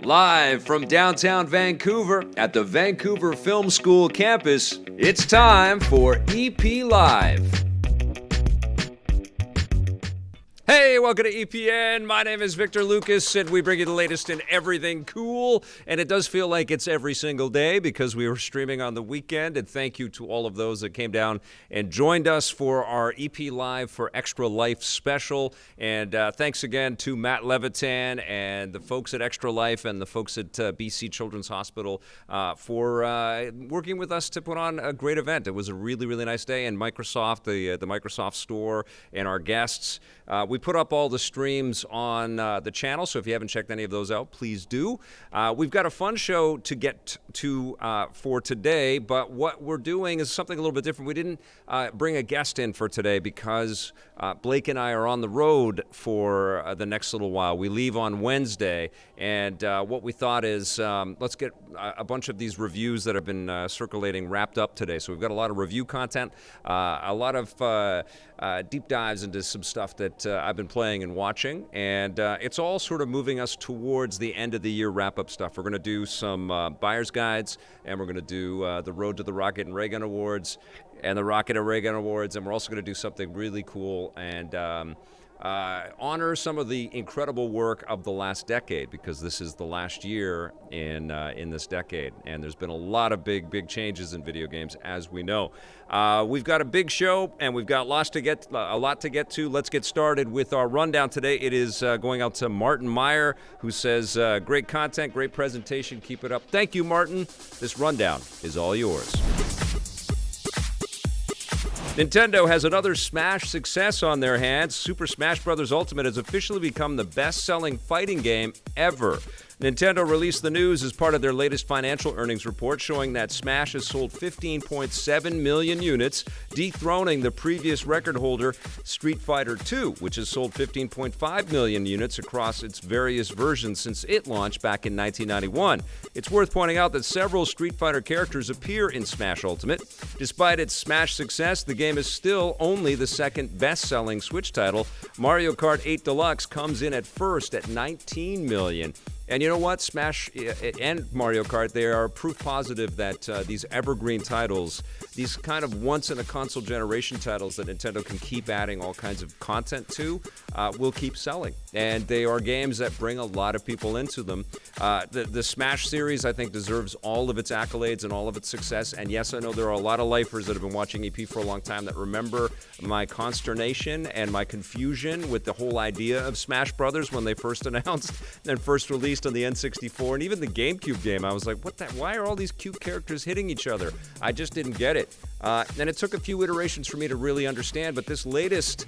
Live from downtown Vancouver at the Vancouver Film School campus, it's time for EP Live. Hey, welcome to EPN. My name is Victor Lucas, and we bring you the latest in everything cool. And it does feel like it's every single day because we were streaming on the weekend. And thank you to all of those that came down and joined us for our EP Live for Extra Life special. And thanks again to Matt Levitan and the folks at Extra Life and the folks at BC Children's Hospital for working with us to put on a great event. It was a really, really nice day. And Microsoft, the Microsoft Store, and our guests. We put up all the streams on the channel, so if you haven't checked any of those out, please do. We've got a fun show to get to for today, but what we're doing is something a little bit different. We didn't bring a guest in for today because Blake and I are on the road for the next little while. We leave on Wednesday, and what we thought is let's get a bunch of these reviews that have been circulating wrapped up today. So we've got a lot of review content, a lot of deep dives into some stuff that I've been playing and watching, and it's all sort of moving us towards the end of the year wrap-up stuff. We're going to do some buyer's guides, and we're going to do the Road to the Rocket and Ray Gun Awards and the Rocket and Ray Gun Awards, and we're also going to do something really cool and honor some of the incredible work of the last decade, because this is the last year in this decade, and there's been a lot of big changes in video games, as we know. We've got a big show, and we've got a lot to get to. Let's get started with our rundown today. It is going out to Martin Meyer, who says, great content, great presentation, keep it up. Thank you, Martin. This rundown is all yours. Nintendo has another Smash success on their hands. Super Smash Bros. Ultimate has officially become the best-selling fighting game ever. Nintendo released the news as part of their latest financial earnings report, showing that Smash has sold 15.7 million units, dethroning the previous record holder, Street Fighter II, which has sold 15.5 million units across its various versions since it launched back in 1991. It's worth pointing out that several Street Fighter characters appear in Smash Ultimate. Despite its Smash success, the game is still only the second best-selling Switch title. Mario Kart 8 Deluxe comes in at first at 19 million. And you know what? Smash and Mario Kart, they are proof positive that these evergreen titles, these kind of once-in-a-console generation titles that Nintendo can keep adding all kinds of content to, will keep selling. And they are games that bring a lot of people into them. The Smash series, I think, deserves all of its accolades and all of its success. And yes, I know there are a lot of lifers that have been watching EP for a long time that remember my consternation and my confusion with the whole idea of Smash Brothers when they first announced and first released on the N64 and even the GameCube game. I was like, why are all these cute characters hitting each other? I just didn't get it. And it took a few iterations for me to really understand, but this latest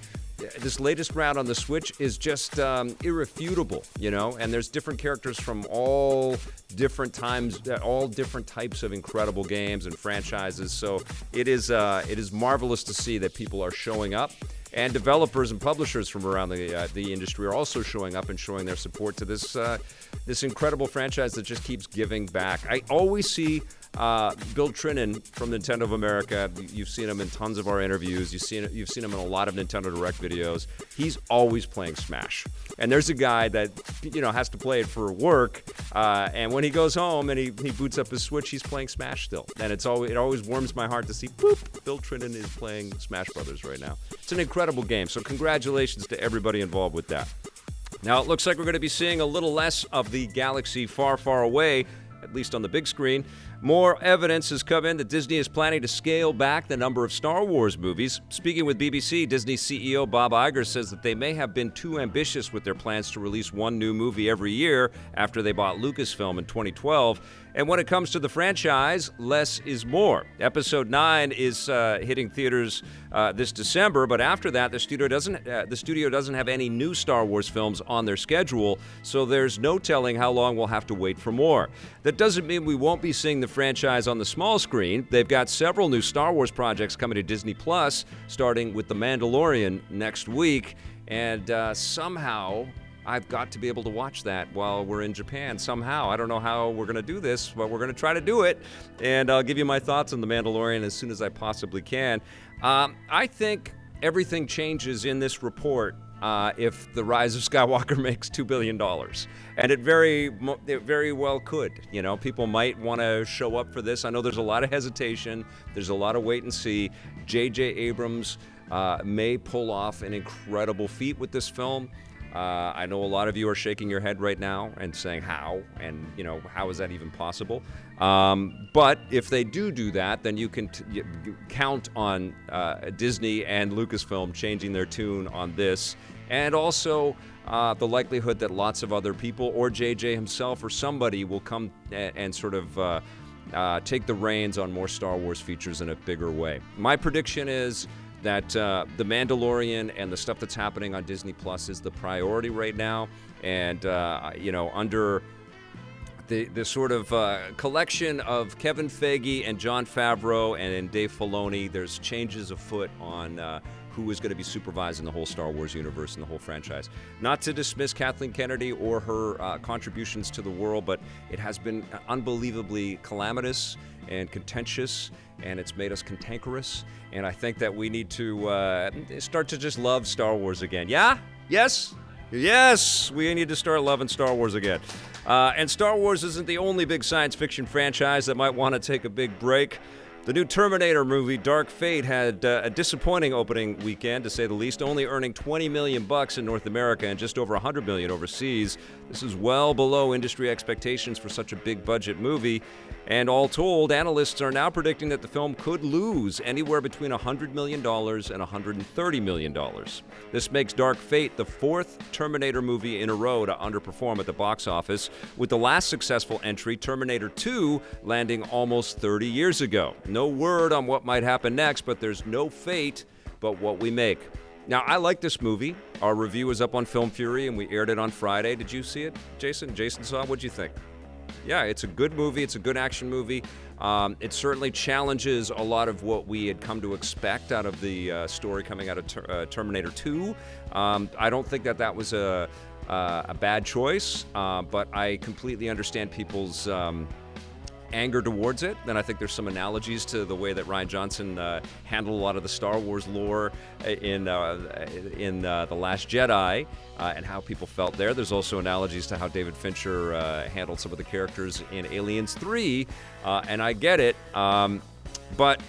round on the Switch is just irrefutable, you know, and there's different characters from all different times, all different types of incredible games and franchises. So it is marvelous to see that people are showing up. And developers and publishers from around the industry are also showing up and showing their support to this incredible franchise that just keeps giving back. I always see Bill Trinan from Nintendo of America. You've seen him in tons of our interviews. You've seen him in a lot of Nintendo Direct videos. He's always playing Smash. And there's a guy that, you know, has to play it for work. And when he goes home and he boots up his Switch, he's playing Smash still. And it always warms my heart to see, boop, Bill Trinan is playing Smash Brothers right now. It's an incredible game. So congratulations to everybody involved with that. Now, it looks like we're going to be seeing a little less of the galaxy far, far away, at least on the big screen. More evidence has come in that Disney is planning to scale back the number of Star Wars movies. Speaking with BBC, Disney CEO Bob Iger says that they may have been too ambitious with their plans to release one new movie every year after they bought Lucasfilm in 2012. And when it comes to the franchise, less is more. Episode 9 is hitting theaters this December, but after that, the studio doesn't have any new Star Wars films on their schedule, so there's no telling how long we'll have to wait for more. That doesn't mean we won't be seeing the franchise on the small screen. They've got several new Star Wars projects coming to Disney Plus, starting with The Mandalorian next week, and somehow I've got to be able to watch that while we're in Japan somehow. I don't know how we're going to do this, but we're going to try to do it. And I'll give you my thoughts on The Mandalorian as soon as I possibly can. I think everything changes in this report if The Rise of Skywalker makes $2 billion. And it very well could. You know, people might want to show up for this. I know there's a lot of hesitation. There's a lot of wait and see. J.J. Abrams may pull off an incredible feat with this film. I know a lot of you are shaking your head right now and saying how, and you know, how is that even possible? But if they do that, then you can count on Disney and Lucasfilm changing their tune on this, and also the likelihood that lots of other people or JJ himself or somebody will come and sort of take the reins on more Star Wars features in a bigger way. My prediction is that The Mandalorian and the stuff that's happening on Disney Plus is the priority right now. And, you know, under the sort of collection of Kevin Feige and Jon Favreau and Dave Filoni, there's changes afoot on who is going to be supervising the whole Star Wars universe and the whole franchise. Not to dismiss Kathleen Kennedy or her contributions to the world, but it has been unbelievably calamitous and contentious, and it's made us cantankerous. And I think that we need to start to just love Star Wars again. Yeah? Yes? Yes! We need to start loving Star Wars again. And Star Wars isn't the only big science fiction franchise that might want to take a big break. The new Terminator movie, Dark Fate, had a disappointing opening weekend, to say the least, only earning $20 million in North America and just over $100 million overseas. This is well below industry expectations for such a big-budget movie. And all told, analysts are now predicting that the film could lose anywhere between $100 million and $130 million. This makes Dark Fate the fourth Terminator movie in a row to underperform at the box office, with the last successful entry, Terminator 2, landing almost 30 years ago. No word on what might happen next, but there's no fate but what we make. Now, I like this movie. Our review is up on Film Fury, and we aired it on Friday. Did you see it, Jason? Jason saw it. What'd you think? Yeah, it's a good movie. It's a good action movie. It certainly challenges a lot of what we had come to expect out of the story coming out of Terminator 2. I don't think that was a bad choice, but I completely understand people's anger towards it. Then I think there's some analogies to the way that Rian Johnson handled a lot of the Star Wars lore in The Last Jedi and how people felt there. There's also analogies to how David Fincher handled some of the characters in Aliens 3, and I get it. But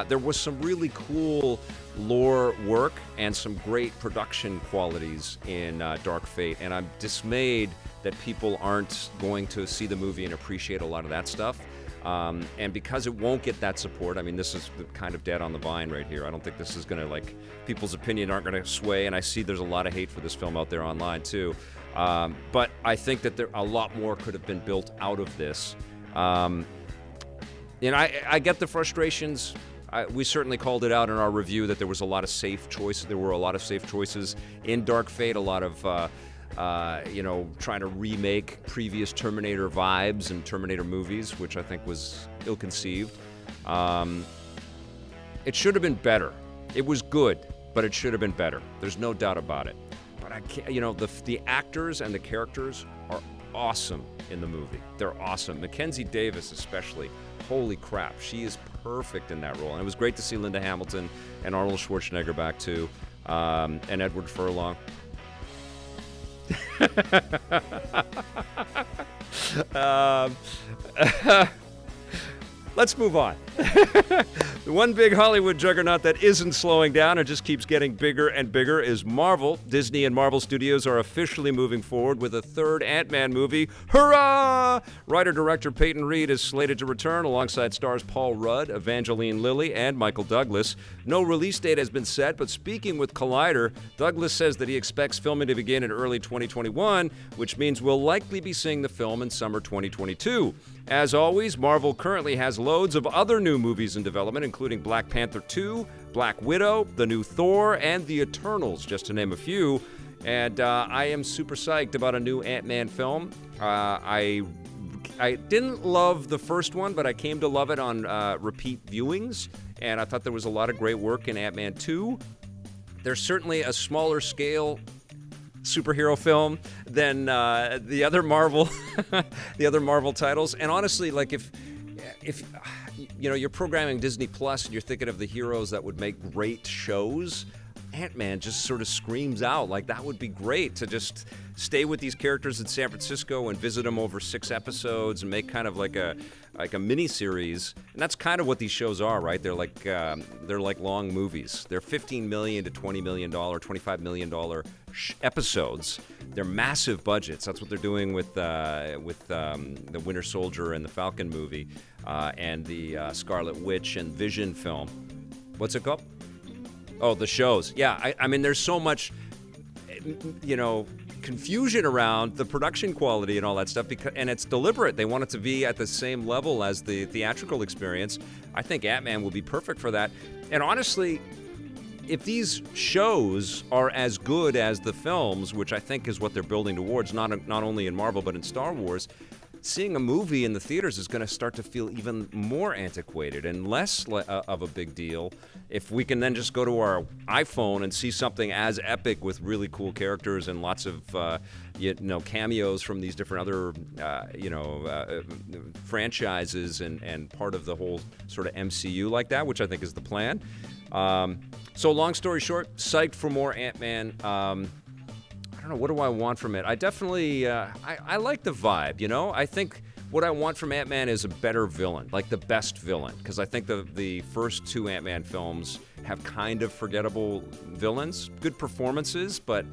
there was some really cool lore work and some great production qualities in Dark Fate, and I'm dismayed that people aren't going to see the movie and appreciate a lot of that stuff. And because it won't get that support, I mean, this is kind of dead on the vine right here. I don't think this is going to, like, people's opinion aren't going to sway, and I see there's a lot of hate for this film out there online, too. But I think that a lot more could have been built out of this. And I get the frustrations. We certainly called it out in our review that there was a lot of safe choices. There were a lot of safe choices in Dark Fate, a lot of trying to remake previous Terminator vibes and Terminator movies, which I think was ill-conceived. It should have been better. It was good, but it should have been better. There's no doubt about it. But I can't, the actors and the characters are awesome in the movie. They're awesome. Mackenzie Davis especially. Holy crap, she is perfect in that role. And it was great to see Linda Hamilton and Arnold Schwarzenegger back too, and Edward Furlong. Let's move on. The one big Hollywood juggernaut that isn't slowing down and just keeps getting bigger and bigger is Marvel. Disney and Marvel Studios are officially moving forward with a third AntMan movie. Hurrah! Writer-director Peyton Reed is slated to return alongside stars Paul Rudd, Evangeline Lilly, and Michael Douglas. No release date has been set, but speaking with Collider, Douglas says that he expects filming to begin in early 2021, which means we'll likely be seeing the film in summer 2022. As always, Marvel currently has loads of other new movies in development, including Black Panther 2, Black Widow, the new Thor, and The Eternals, just to name a few. And I am super psyched about a new Ant-Man film. I didn't love the first one, but I came to love it on repeat viewings, and I thought there was a lot of great work in Ant-Man 2. There's certainly a smaller scale superhero film than the other Marvel titles. And honestly, like if you're programming Disney Plus and you're thinking of the heroes that would make great shows, Ant-Man just sort of screams out. Like, that would be great to just stay with these characters in San Francisco and visit them over 6 episodes and make kind of like a mini series. And that's kind of what these shows are, right? They're like long movies. They're $15 million to $20 million, $25 million episodes. They're massive budgets. That's what they're doing with the Winter Soldier and the Falcon movie, and the Scarlet Witch and Vision film. What's it called? Oh, the shows. Yeah, I mean, there's so much, confusion around the production quality and all that stuff, and it's deliberate. They want it to be at the same level as the theatrical experience. I think Ant-Man will be perfect for that. And honestly, if these shows are as good as the films, which I think is what they're building towards, not only in Marvel but in Star Wars, seeing a movie in the theaters is going to start to feel even more antiquated and less of a big deal if we can then just go to our iPhone and see something as epic with really cool characters and lots of cameos from these different other franchises and part of the whole sort of MCU like that, which I think is the plan. So long story short, psyched for more Ant-Man. I don't know, what do I want from it? I definitely, I like the vibe, I think what I want from Ant-Man is a better villain, like the best villain, because I think the first 2 Ant-Man films have kind of forgettable villains, good performances, but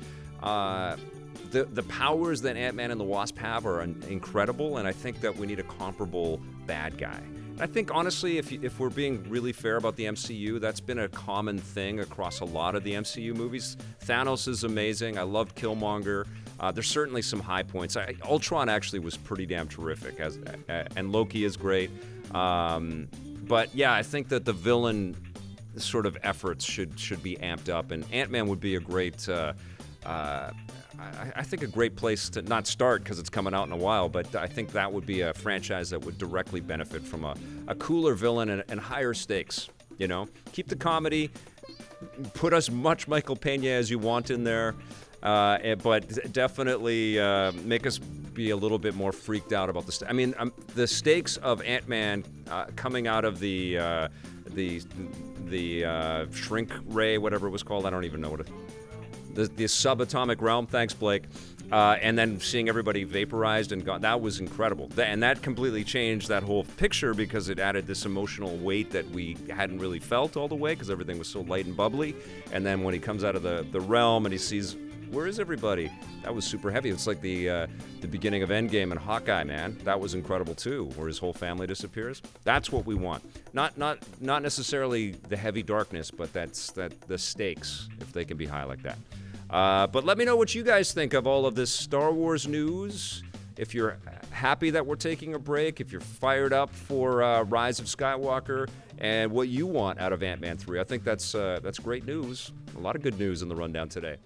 the powers that Ant-Man and the Wasp have are incredible, and I think that we need a comparable bad guy. I think, honestly, if we're being really fair about the MCU, that's been a common thing across a lot of the MCU movies. Thanos is amazing. I loved Killmonger. There's certainly some high points. Ultron actually was pretty damn terrific, and Loki is great. But, yeah, I think that the villain sort of efforts should be amped up, and Ant-Man would be a great... I think a great place to not start because it's coming out in a while, but I think that would be a franchise that would directly benefit from a cooler villain and higher stakes. Keep the comedy, put as much Michael Pena as you want in there, but definitely make us be a little bit more freaked out about the stakes of Ant-Man coming out of the shrink ray, whatever it was called. I don't even know what it. The subatomic realm, thanks Blake, and then seeing everybody vaporized and gone, that was incredible. And that completely changed that whole picture because it added this emotional weight that we hadn't really felt all the way because everything was so light and bubbly. And then when he comes out of the realm and he sees, where is everybody? That was super heavy. It's like the beginning of Endgame and Hawkeye, man. That was incredible too, where his whole family disappears. That's what we want. Not necessarily the heavy darkness, but that's the stakes, if they can be high like that. But let me know what you guys think of all of this Star Wars news. If you're happy that we're taking a break, if you're fired up for Rise of Skywalker, and what you want out of Ant-Man 3. I think that's great news. A lot of good news in the rundown today.